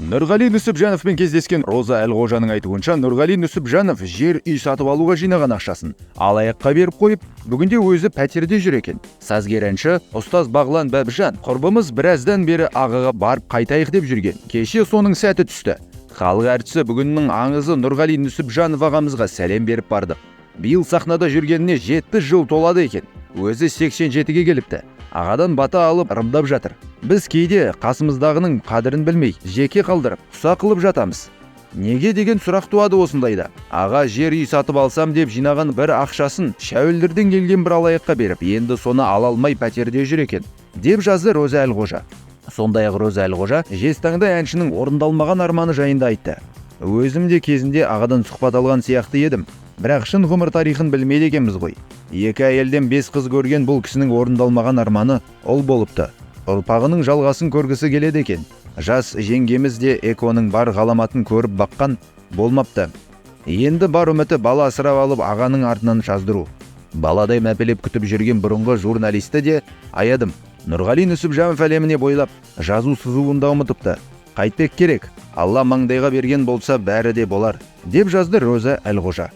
Нұрғали Нүсіпжановпен кездескен Роза Әлғожаның айтуынша, Нұрғали Нүсіпжанов жер үй сатып алуға жинаған ақшасын алаяққа беріп қойып, бүгінде өзі пәтерде жүр екен. Сазгер әнші ұстаз Бағлан Бәбіжан құрбымыз біраздан бері ағаға барып қайтайық деп жүрген. Кеше соның сәті түсті. Халық әртісі бүгіннің аңызы Нұрғали Нүсіпжанов ағамызға сәлем беріп бардық. Биыл сахнада жүргеніне 7 жыл толады екен. Өзі 87-ге келіпті. Ағадан бата алып ырымдап жатыр. Біз кейде қасымыздағының қадірін білмей, жеке қалдырып, құса қылып жатамыз. Неге деген сұрақ туады осындайда. Аға жер үй сатып алсам деп жинаған бір ақшасын шәуілдірден келген бір алаяққа беріп, енді соны ала алмай пәтерде жүр екен, деп жазды Роза Әлғожа. Сондай-ақ Роза Әлғожа жезтаңда әншінің орындалмаған арманы жайында айтты. Өзім де кезінде ағадан сұхбат алған сияқты едім, бірақ шын ғұмыр тарихын білмейді екенбіз ғой. 2 әйелден 5 қыз көрген бұл кісінің орындалмаған арманы ол болыпты. Ұрпағының жалғасын көргісі келеді екен. Жас жеңгеміз де Эконың бар ғаламатын көріп баққан болмапты. Енді бар үміті бала асырап алып ағаның артынан жаздыру. Баладай мәпелеп күтіп жүрген бұрынғы журналисті де аядым. Нұрғали Нүсіпжанов әлеміне бойлап жазу сызуында ұмытыпты. Қайтпек керек. Алла маңдайға берген болса бәрі де болар, деп жазды Роза Әлғожа.